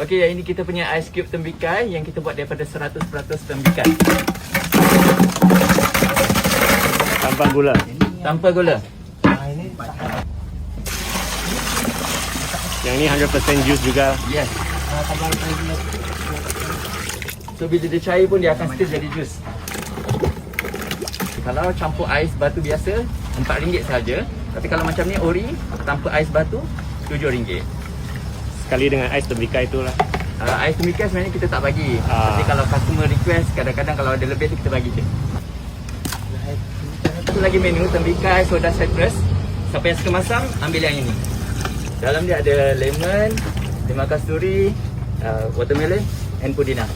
Okey, yang ini kita punya ice cube tembikai yang kita buat daripada 100% tembikai. Tanpa gula. Tanpa gula. Yang ni 100% jus juga. Yes. So bila dia cair pun dia akan still jadi jus. Kalau campur ais batu biasa RM4 saja. Tapi kalau macam ni ori tanpa ais batu RM7. Sekali dengan ais tembikai itulah. Ais tembikai sebenarnya kita tak bagi. Tapi kalau customer request, kadang-kadang kalau ada lebih tu kita bagi je. Satu lagi menu tembikai soda citrus. Siapa yang suka masam, ambil yang ini. Dalam dia ada lemon, limau kasturi, watermelon and pudina.